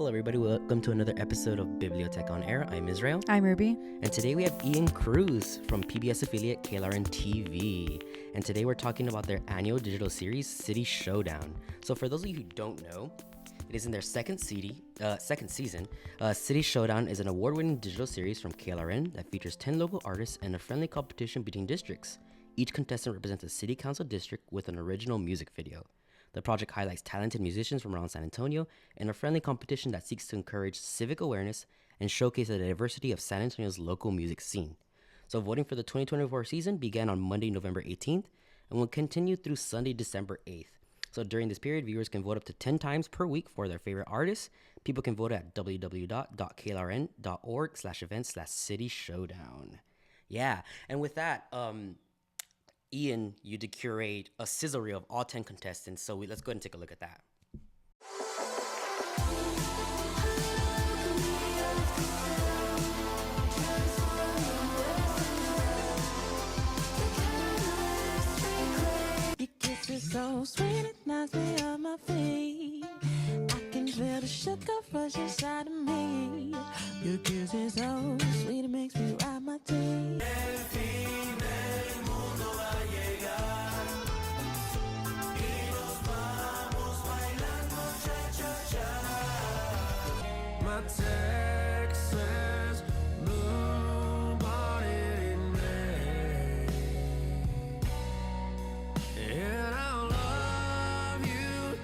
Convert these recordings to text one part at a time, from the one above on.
Hello, everybody. Welcome to another episode of BiblioTech on Air. I'm Israel. I'm Ruby. And today we have Ian Cruz from PBS affiliate KLRN TV. And today we're talking about their annual digital series, City Showdown. So for those of you who don't know, it is in their second season. City Showdown is an award-winning digital series from KLRN that features 10 local artists and a friendly competition between districts. Each contestant represents a city council district with an original music video. The project highlights talented musicians from around San Antonio in a friendly competition that seeks to encourage civic awareness and showcase the diversity of San Antonio's local music scene. So voting for the 2024 season began on Monday, November 18th and will continue through Sunday, December 8th. So during this period, viewers can vote up to 10 times per week for their favorite artists. People can vote at www.klrn.org/events/City Showdown. Yeah, and with that, Ian, you did curate a sizzle reel of all 10 contestants, so let's go ahead and take a look at that. Your kiss is so sweet, it knocks me off my feet. I can feel the sugar rush inside of me. Your kiss is so sweet, it makes me ride my teeth. Texas blue bonnet in May, and I'll love you.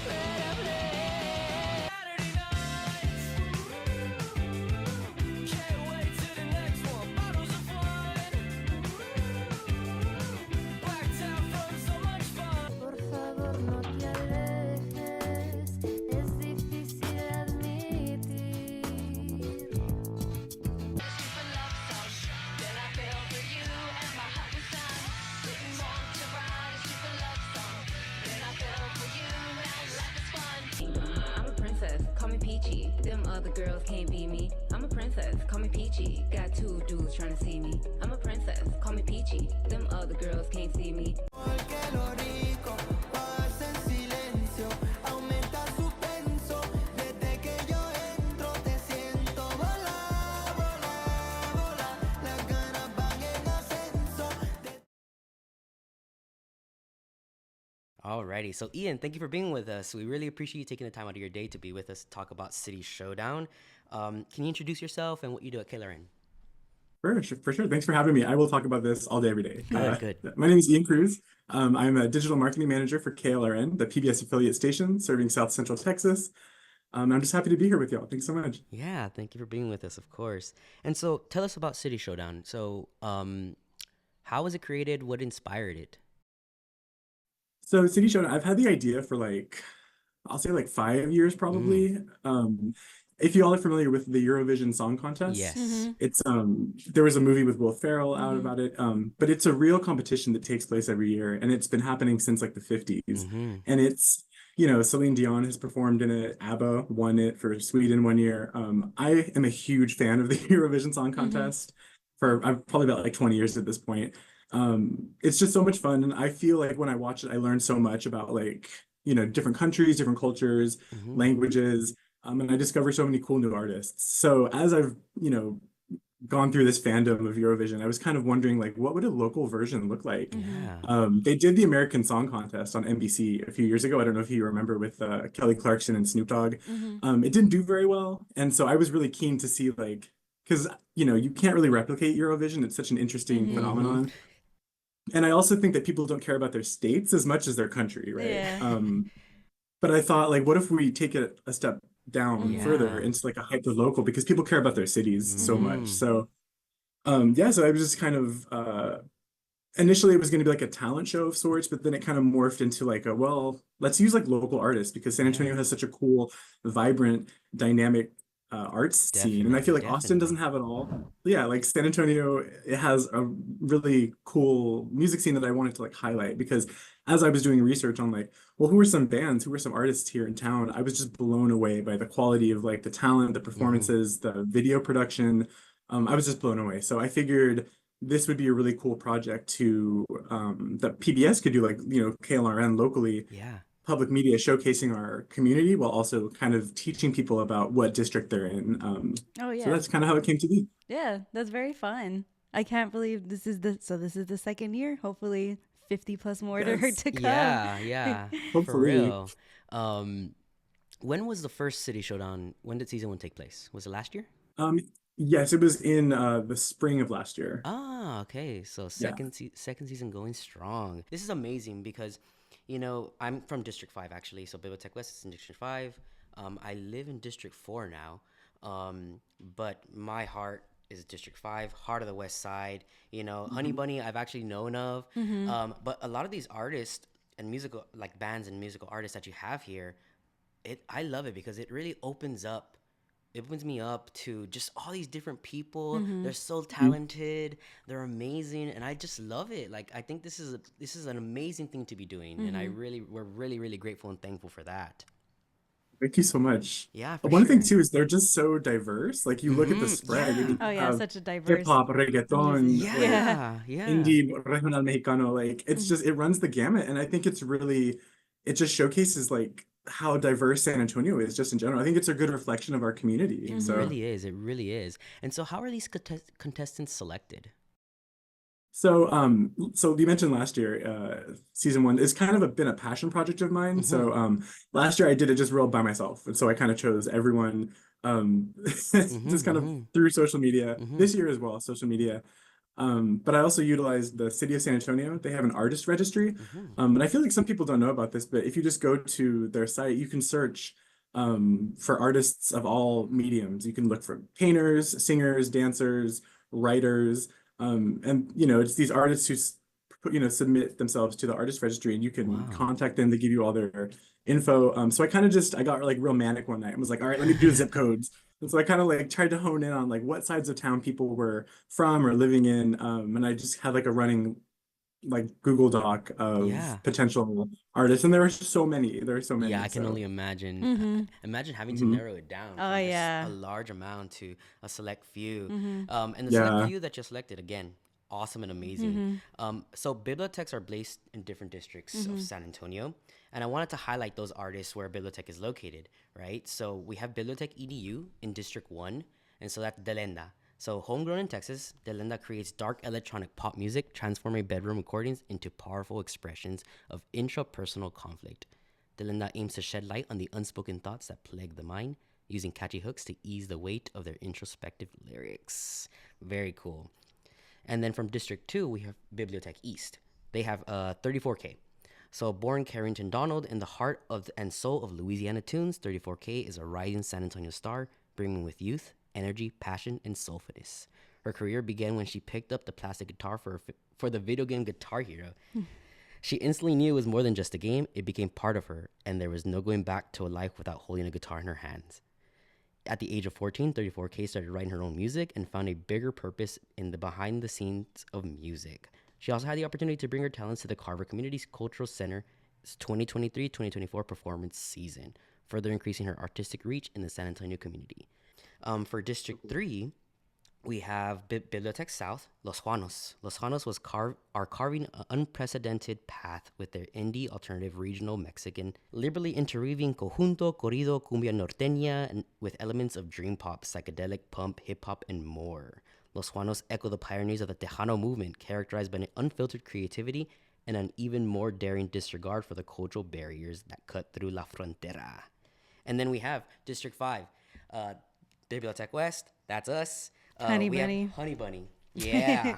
Saturday nights, can't wait till the next one. Bottles of wine, blacked out from so much fun. Por favor, no te alejes, es difícil admitir. I'm a princess, call me Peachy. Them other girls can't be me. I'm a princess, call me Peachy. Got two dudes trying to see me. I'm a princess, call me Peachy. Them other girls can't see me. Porque lo rico pasa en silencio, aumenta suspenso. Desde que yo entro te siento volar, volar, volar. Las ganas van en ascenso. Alrighty, so Ian, thank you for being with us. We really appreciate you taking the time out of your day to be with us to talk about City Showdown. Can you introduce yourself and what you do at KLRN? For sure. Thanks for having me. I will talk about this all day, every day. Good. My name is Ian Cruz. I'm a digital marketing manager for KLRN, the PBS affiliate station serving South Central Texas. I'm just happy to be here with y'all. Thanks so much. Yeah, thank you for being with us, of course. And so tell us about City Showdown. So how was it created? What inspired it? So City Showdown, I've had the idea for I'll say 5 years probably. If you all are familiar with the Eurovision Song Contest, Yes. it's there was a movie with Will Ferrell out about it. But it's a real competition that takes place every year, and it's been happening since the 50s. And it's, Celine Dion has performed in it. ABBA won it for Sweden one year. I am a huge fan of the Eurovision Song Contest for probably about 20 years at this point. It's just so much fun, and I feel like when I watch it, I learn so much about different countries, different cultures, languages. And I discover so many cool new artists. So as I've, gone through this fandom of Eurovision, I was kind of wondering, what would a local version look like? Yeah. They did the American Song Contest on NBC a few years ago. I don't know if you remember, with Kelly Clarkson and Snoop Dogg. It didn't do very well. And so I was really keen to see, because, you can't really replicate Eurovision. It's such an interesting phenomenon. And I also think that people don't care about their states as much as their country, right? Yeah. But I thought, what if we take it a step down further Yeah. into a hyper local, because people care about their cities so much. So so I was just kind of initially it was going to be a talent show of sorts, but then it kind of morphed into let's use local artists, because San Antonio has such a cool, vibrant, dynamic arts scene, and I feel Austin doesn't have it all. Yeah, San Antonio, it has a really cool music scene that I wanted to highlight, because as I was doing research on who are some bands, who are some artists here in town, I was just blown away by the quality of the talent, the performances, the video production. I was just blown away. So I figured this would be a really cool project to that PBS could do, like, KLRN locally, Yeah. public media showcasing our community while also kind of teaching people about what district they're in. Oh So yeah. that's kind of how it came to be. Yeah, that's very fun. I can't believe this is the second year. Hopefully 50 plus more Yes. to come. Yeah, yeah, for Hopefully. real. Um, when was the first City Showdown? When did season one take place? Was it last year? Um, yes, it was in the spring of last year. Ah, okay. So Yeah. second season going strong. This is amazing because, I'm from District 5 actually. So BiblioTech West is in District 5. I live in District 4 now. But my heart is District 5, heart of the West Side. Honey Bunny I've actually known of. But a lot of these artists and musical, like bands and musical artists that you have here, I love it because it really opens me up to just all these different people. They're so talented, they're amazing, and I just love it. Like, I think this is an amazing thing to be doing, and we're really really grateful and thankful for that. Thank you so much. Yeah, for One thing sure. too is they're just so diverse. Like, you look at the spread, Yeah. and you Oh yeah, have such a hip diverse hop, music. reggaeton, like Yeah. Yeah. indie, regional mexicano. Like, it's just, it runs the gamut, and I think it just showcases like how diverse San Antonio is just in general. I think it's a good reflection of our community. It So. really is. It really is. And so, how are these contestants selected? So you mentioned last year, season one is kind of been a passion project of mine. So, last year I did it just real by myself, and so I kind of chose everyone, just kind of through social media. This year as well, social media. But I also utilized the city of San Antonio. They have an artist registry, and I feel like some people don't know about this, but if you just go to their site, you can search for artists of all mediums. You can look for painters, singers, dancers, writers. And it's these artists who submit themselves to the artist registry, and you can Wow. contact them. They give you all their info. So I got like real manic one night and was like, all right, let me do zip codes. And so I kind of like tried to hone in on like what sides of town people were from or living in. And I just had like a running like Google Doc of Yeah. potential artists, and there were so many. There were so many. Yeah, I can So only imagine. Imagine having to mhm. narrow it down Oh from just yeah. a large amount to a select few. And the select Yeah. few that you selected, again, awesome and amazing. So bibliotechs are placed in different districts of San Antonio, and I wanted to highlight those artists where bibliotech is located, right? So we have BiblioTech EDU in District 1, and so that's Delenda. So homegrown in Texas, Delenda creates dark electronic pop music, transforming bedroom recordings into powerful expressions of intrapersonal conflict. Delenda aims to shed light on the unspoken thoughts that plague the mind, using catchy hooks to ease the weight of their introspective lyrics. Very cool. And then from District 2, we have BiblioTech East. They have 34K. So born Carrington Donald in the heart and soul of Louisiana tunes, 34K is a rising San Antonio star, brimming with youth, energy, passion, and soulfulness. Her career began when she picked up the plastic guitar for the video game Guitar Hero. She instantly knew it was more than just a game. It became part of her, and there was no going back to a life without holding a guitar in her hands. At the age of 14, 34K started writing her own music and found a bigger purpose in the behind the scenes of music. She also had the opportunity to bring her talents to the Carver Community's Cultural Center's 2023-2024 performance season, further increasing her artistic reach in the San Antonio community. For District 3, we have BiblioTech South, Los Juanos. Los Juanos are carving an unprecedented path with their indie alternative regional Mexican, liberally interweaving conjunto, corrido, cumbia norteña, and with elements of dream pop, psychedelic, pump, hip hop, and more. Los Juanos echo the pioneers of the Tejano movement, characterized by an unfiltered creativity and an even more daring disregard for the cultural barriers that cut through la frontera. And then we have District 5, BiblioTech West, that's us. Honey we Bunny. have Honey Bunny. Yeah.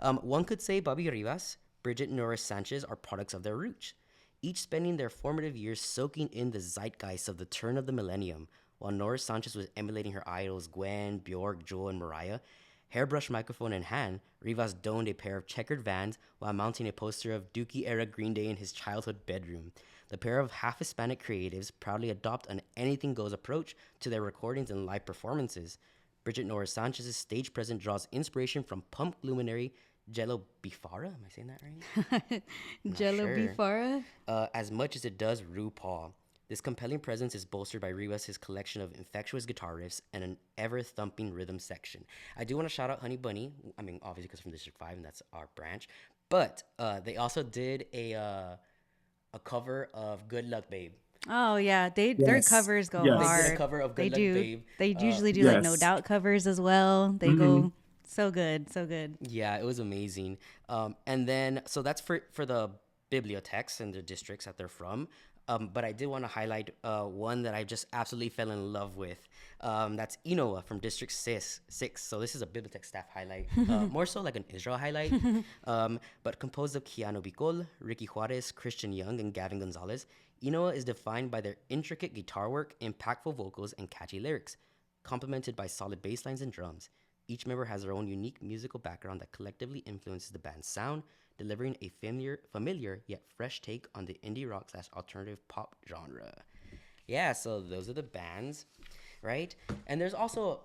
One could say Bobby Rivas, Bridget Norris Sanchez are products of their roots, each spending their formative years soaking in the zeitgeist of the turn of the millennium. While Norris Sanchez was emulating her idols Gwen, Bjork, Jewel, and Mariah, hairbrush microphone in hand, Rivas donned a pair of checkered Vans while mounting a poster of Dookie-era Green Day in his childhood bedroom. The pair of half-Hispanic creatives proudly adopt an anything-goes approach to their recordings and live performances. Bridget Norris Sanchez's stage presence draws inspiration from punk luminary Jello Bifara. Am I saying that right? Jello sure. Bifara. As much as it does RuPaul. This compelling presence is bolstered by Rivas' collection of infectious guitar riffs and an ever-thumping rhythm section. I do want to shout out Honey Bunny. I mean, obviously because from District 5, and that's our branch. But they also did a cover of Good Luck Babe. Oh yeah, their Yes. covers go Yes. They hard. did a cover of They Good Luck do. Babe. They usually do like No Yes. Doubt covers as well. They go so good, so good. Yeah, it was amazing. And then, so that's for the bibliotechs and the districts that they're from. But I did want to highlight one that I just absolutely fell in love with. That's Inoa from District 6. So this is a bibliotech staff highlight, more so like an Israel highlight. But composed of Keanu Bicol, Ricky Juarez, Christian Young, and Gavin Gonzalez, Inoa is defined by their intricate guitar work, impactful vocals, and catchy lyrics, complemented by solid bass lines and drums. Each member has their own unique musical background that collectively influences the band's sound, delivering a familiar yet fresh take on the indie rock / alternative pop genre. Yeah, so those are the bands, right? And there's also,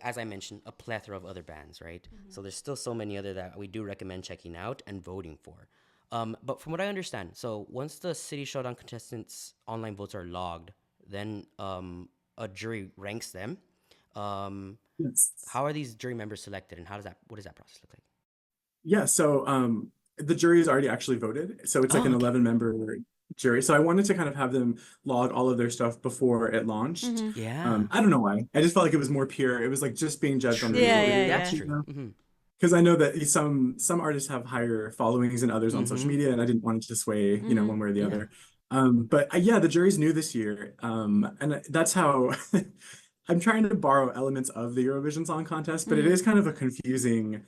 as I mentioned, a plethora of other bands, right? So there's still so many other that we do recommend checking out and voting for. But from what I understand, so once the City Showdown contestants' online votes are logged, then a jury ranks them. Yes. How are these jury members selected, and what does that process look like? Yeah, so the jury is already actually voted. So it's like an 11-member jury. So I wanted to kind of have them log all of their stuff before it launched. Yeah. I don't know why. I just felt like it was more pure. It was like just being judged on the Yeah, ability, yeah, That's you true. know? Because I know that some artists have higher followings than others on social media, and I didn't want it to sway, one way or the other. But yeah, the jury's new this year, and that's how I'm trying to borrow elements of the Eurovision Song Contest, but it is kind of a confusing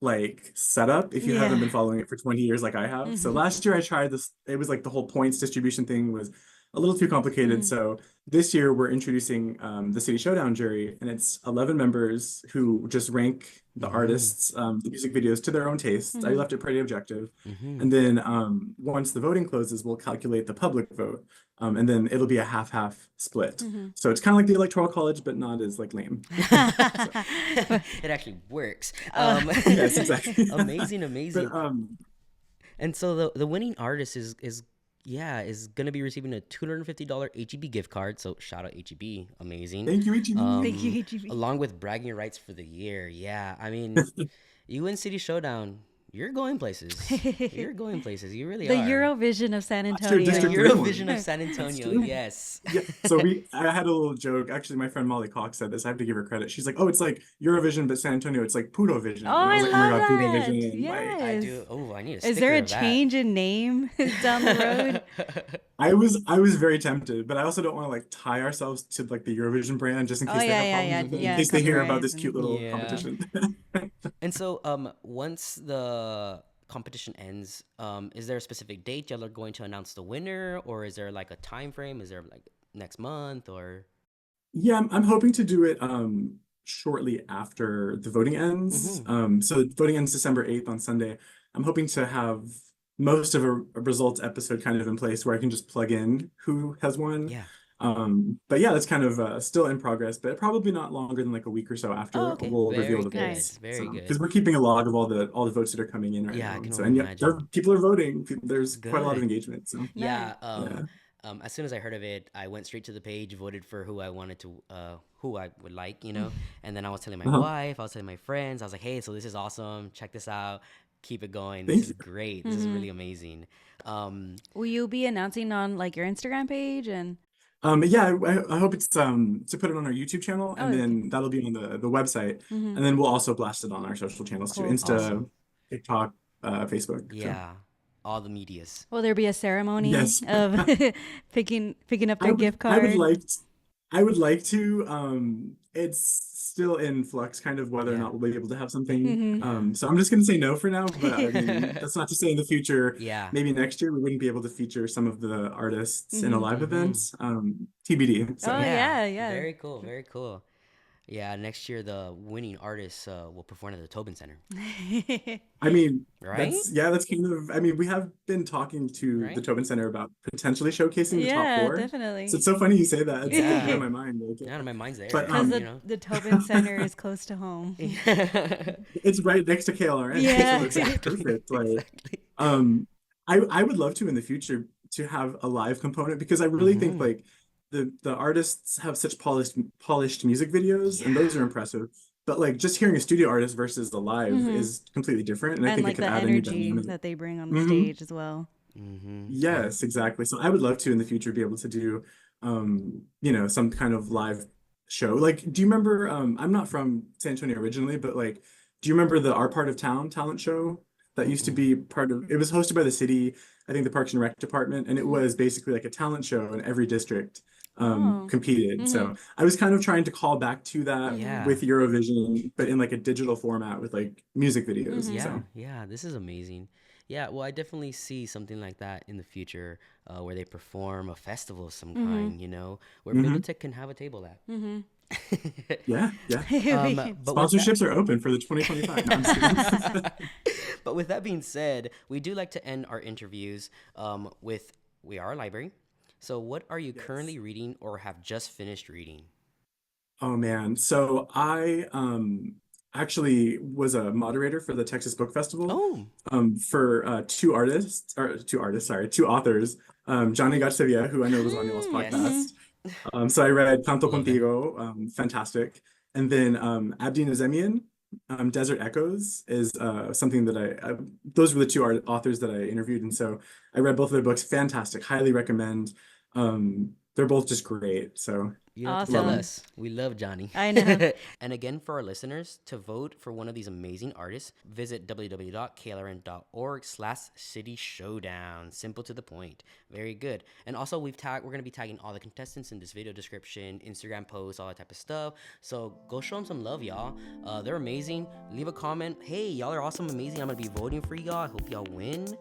like setup if you haven't been following it for 20 years like I have. So last year I tried this. It was like the whole points distribution thing was a little too complicated. So this year we're introducing the City Showdown jury, and it's 11 members who just rank the artists, the music videos to their own taste. I left it pretty objective. And then once the voting closes, we'll calculate the public vote. And then it'll be a half-half split. So it's kind of like the Electoral College, but not as like lame. It actually works. Yes, exactly. Amazing. But, and so the winning artist is gonna be receiving a $250 HEB gift card. So shout out HEB, amazing. thank you, HEB. Thank you, HEB. Along with bragging rights for the year. Yeah, I mean, you win City Showdown, you're going places. You're going places. You really The are. Eurovision of San your Antonio. The district Eurovision one. of San Antonio. true. Yes. Yeah, so I had a little joke. Actually, my friend Molly Cox said this. I have to give her credit. She's like, "Oh, it's like Eurovision, but San Antonio. It's like Pudovision." Oh, And I was I like, "Oh my love God, that. Pudovision!" Yes. I do. Oh, I need a sticker Is there a of that. change in name down the road? I was very tempted, but I also don't want to like tie ourselves to like the Eurovision brand just in case they have problems with it, in case they hear about this cute little Yeah. competition. And so, once the competition ends, is there a specific date y'all are going to announce the winner, or is there like a time frame? Is there like next month or? Yeah, I'm hoping to do it shortly after the voting ends. So voting ends December 8th on Sunday. I'm hoping to have most of a results episode kind of in place where I can just plug in who has won. Yeah. But yeah, that's kind of still in progress, but probably not longer than like a week or so after Oh, okay. we'll Very reveal the good. votes. Very good. Because we're keeping a log of all the votes that are coming in right Yeah, I now. can So only and imagine. people are voting. There's quite a lot of Good. engagement. So Yeah. Yeah. As soon as I heard of it, I went straight to the page, voted for who I wanted to, who I would like, and then I was telling my wife, I was telling my friends, I was like, hey, so this is awesome. Check this out. Keep it going. This Thank is you. great. This is really amazing. Will you be announcing on like your Instagram page and? Yeah, I hope it's to put it on our YouTube channel, and then that'll be on the website, and then we'll also blast it on our social channels too, Cool. Insta, Awesome. TikTok, Facebook. So. Yeah. All the medias. Will there be a ceremony Yes. of picking up their gift card? I would like to. It's still in flux, kind of whether or not we'll be able to have something. So I'm just gonna say no for now. But I mean, that's not to say in the future. Yeah. Maybe next year we wouldn't be able to feature some of the artists in a live event. TBD. So. Oh, yeah. Very cool. Very cool. Yeah, next year the winning artists will perform at the Tobin Center. I mean, Right? that's kind of. I mean, we have been talking to Right? the Tobin Center about potentially showcasing the top Yeah, four. definitely. So it's so funny you say that. It's Yeah. in my mind. Like, Yeah, my mind's there. But, Because you know? the Tobin Center is close to home. it's right next to KLRN. Yeah. So it's like perfect. Like, Exactly. I would love to in the future to have a live component because I really think like the artists have such polished music videos and those are impressive. But like just hearing a studio artist versus a live is completely different, and I And think it like could the add a new energy dynamic. that they bring on the Hmm. stage as well. Yes, exactly. So I would love to in the future be able to do, some kind of live show. Like, do you remember? I'm not from San Antonio originally, but like, do you remember the Our Part of Town talent show that used to be part of? It was hosted by the city, I think the Parks and Rec department, and it was basically like a talent show in every district Oh. competed. So I was kind of trying to call back to that Yeah. with Eurovision, but in like a digital format with like music videos. Yeah, So yeah, this is amazing. Yeah, well, I definitely see something like that in the future, where they perform a festival of some kind, where BiblioTech can have a table at. yeah, yeah. But with that, Sponsorships are open for the 2025. No, I'm just kidding. but with that being said, we do like to end our interviews with we are a library. So, what are you currently reading or have just finished reading? Oh man. So I actually was a moderator for the Texas Book Festival Oh, for two authors. Johnny Garcia, who I know was on y'all's yes. podcast. So I read Canto Love him. Contigo, fantastic. And then Abdi Nazemian, Desert Echoes is something that those were the two authors that I interviewed. And so I read both of their books, fantastic, highly recommend. They're both just great. So You don't have to tell Awesome. us. We love Johnny. I know. And again, for our listeners, to vote for one of these amazing artists, visit www.klrn.org/City Showdown. Simple to the point. Very good. And also, we're going to be tagging all the contestants in this video description, Instagram posts, all that type of stuff. So go show them some love, y'all. They're amazing. Leave a comment. Hey, y'all are awesome, amazing. I'm going to be voting for y'all. I hope y'all win.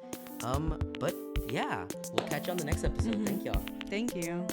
But yeah, we'll catch you on the next episode. Thank y'all. Thank you.